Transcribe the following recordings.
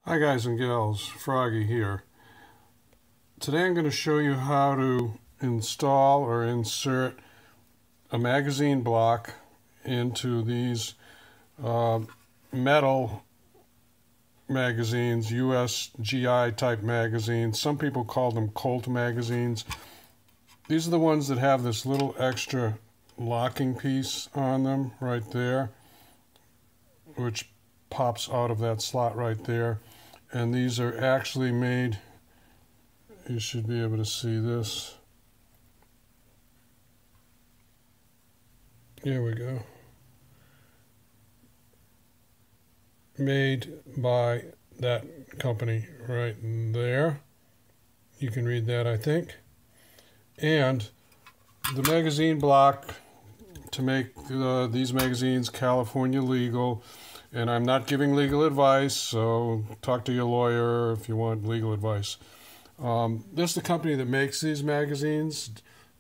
Hi guys and gals, Froggy here. Today I'm going to show you how to install or insert a magazine block into these metal magazines, usgi type magazines. Some people call them Colt magazines. These are the ones that have this little extra locking piece on them right there, which pops out of that slot right there. And these are actually made, you should be able to see this. Here we go. Made by that company right there. You can read that, I think. And the magazine block to make these magazines California legal. And I'm not giving legal advice, so talk to your lawyer if you want legal advice. This is the company that makes these magazines,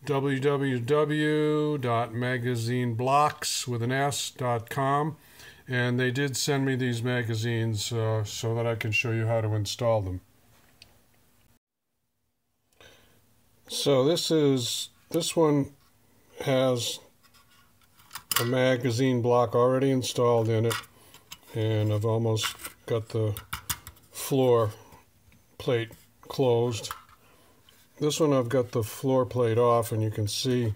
www.magazineblocks.com, and they did send me these magazines so that I can show you how to install them. So this one has a magazine block already installed in it. And I've almost got the floor plate closed. This one I've got the floor plate off, and you can see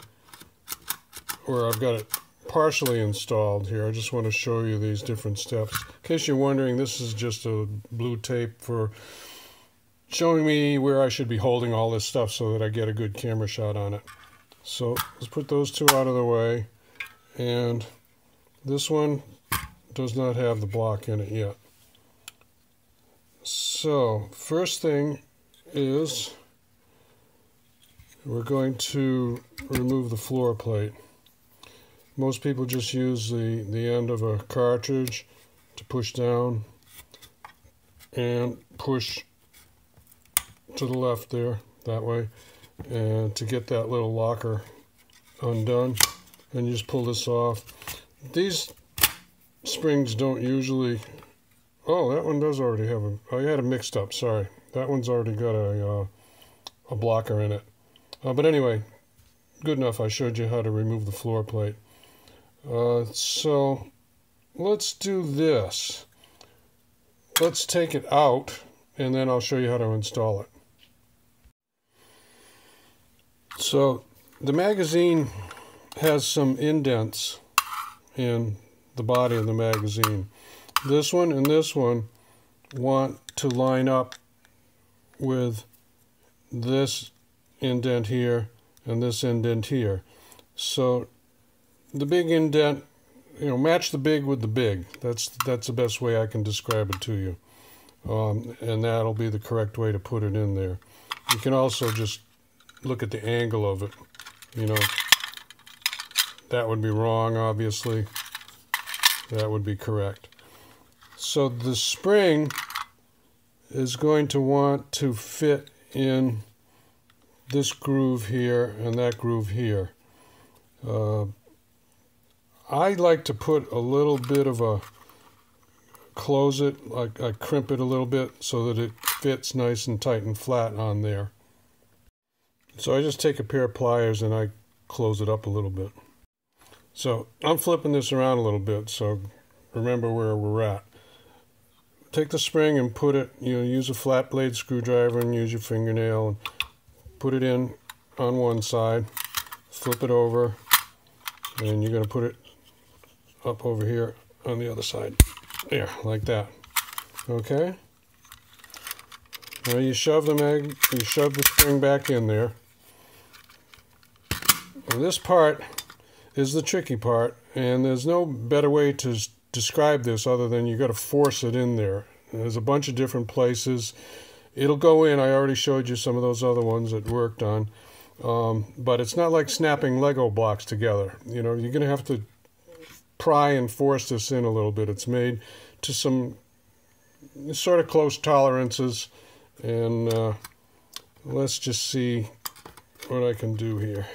where I've got it partially installed here. I just want to show you these different steps. In case you're wondering, this is just a blue tape for showing me where I should be holding all this stuff so that I get a good camera shot on it. So let's put those two out of the way. And this one does not have the block in it yet. So first thing is we're going to remove the floor plate. Most people just use the end of a cartridge to push down and push to the left there, that way, and to get that little locker undone. And you just pull this off. These springs don't usually... Oh, that one does already have a... I had it mixed up, sorry. That one's already got a blocker in it. But anyway, good enough. I showed you how to remove the floor plate. So let's do this. Let's take it out, and then I'll show you how to install it. So the magazine has some indents in the body of the magazine. This one and this one want to line up with this indent here and this indent here. So the big indent, match the big with the big. That's the best way I can describe it to you. And that'll be the correct way to put it in there. You can also just look at the angle of it. That would be wrong, obviously. That would be correct. So the spring is going to want to fit in this groove here and that groove here. I like to put a little bit of a close it, I crimp it a little bit so that it fits nice and tight and flat on there. So I just take a pair of pliers and I close it up a little bit. So I'm flipping this around a little bit, so remember where we're at. Take the spring and put it, use a flat blade screwdriver and use your fingernail and put it in on one side, flip it over, and you're going to put it up over here on the other side. There, like that. Okay? Now you shove the spring back in there. And this part is the tricky part, and there's no better way to describe this other than you got to force it in there. There's a bunch of different places. It'll go in. I already showed you some of those other ones that worked on. But it's not like snapping Lego blocks together. You're going to have to pry and force this in a little bit. It's made to some sort of close tolerances. And let's just see what I can do here.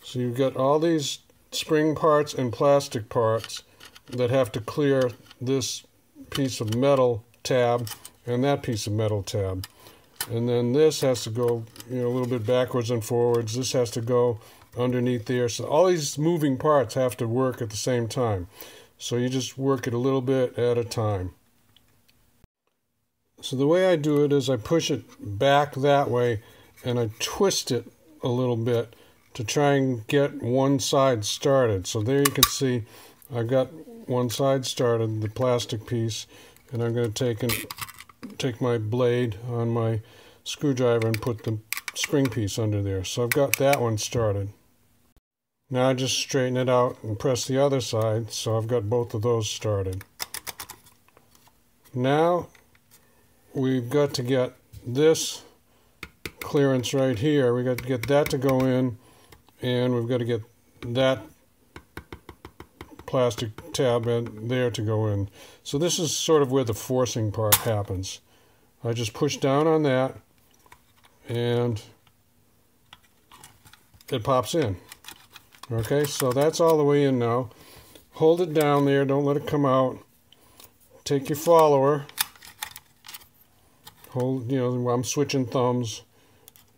So you've got all these spring parts and plastic parts that have to clear this piece of metal tab and that piece of metal tab. And then this has to go, a little bit backwards and forwards. This has to go underneath there. So all these moving parts have to work at the same time. So you just work it a little bit at a time. So the way I do it is I push it back that way and I twist it a little bit to try and get one side started. So there you can see I got one side started, the plastic piece, and I'm going to take my blade on my screwdriver and put the spring piece under there. So I've got that one started. Now I just straighten it out and press the other side, so I've got both of those started. Now we've got to get this clearance right here. We've got to get that to go in, and we've got to get that plastic tab in there to go in. So this is sort of where the forcing part happens. I just push down on that and it pops in. Okay, so that's all the way in now. Hold it down there, don't let it come out. Take your follower. Hold, I'm switching thumbs.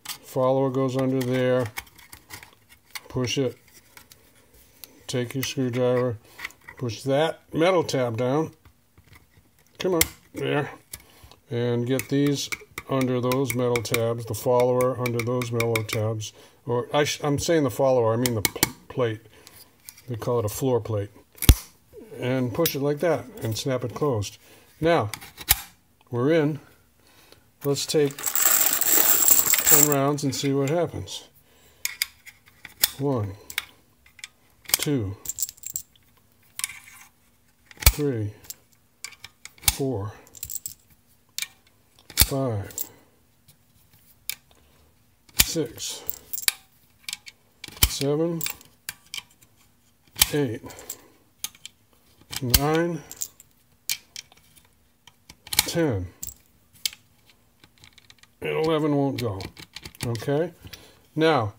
Follower goes under there. Push it. Take your screwdriver. Push that metal tab down. Come on, there. And get these under those metal tabs, the follower under those metal tabs. Or I'm saying the follower, I mean the plate. They call it a floor plate. And push it like that and snap it closed. Now, we're in. Let's take 10 rounds and see what happens. 1, 2, 3, 4, 5, 6, 7, 8, 9, 10, and 11 won't go. Okay? Now,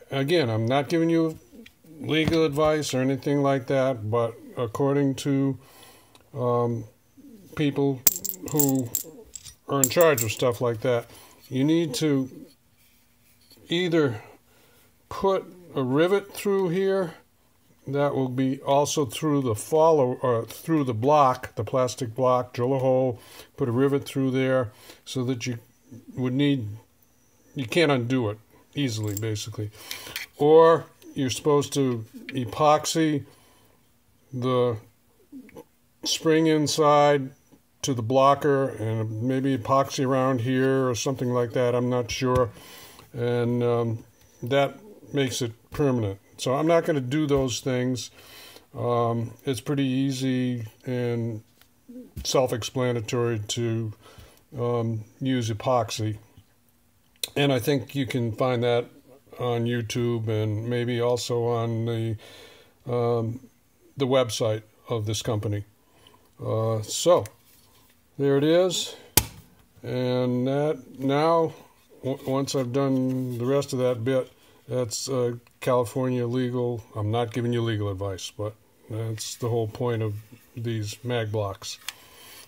again, I'm not giving you legal advice or anything like that, but according to people who are in charge of stuff like that, you need to either put a rivet through here that will be also through the through the block, the plastic block, drill a hole, put a rivet through there so that you can't undo it easily, basically. Or you're supposed to epoxy the spring inside to the blocker and maybe epoxy around here or something like that. I'm not sure. And that makes it permanent. So I'm not going to do those things. It's pretty easy and self-explanatory to use epoxy. And I think you can find that on YouTube and maybe also on the website of this company. So there it is. And that now, once I've done the rest of that bit, that's California legal. I'm not giving you legal advice, but that's the whole point of these mag blocks.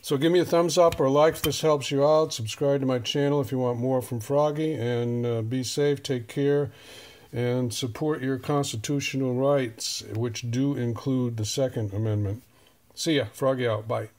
So give me a thumbs up or like if this helps you out. Subscribe to my channel if you want more from Froggy. And be safe, take care, and support your constitutional rights, which do include the Second Amendment. See ya. Froggy out. Bye.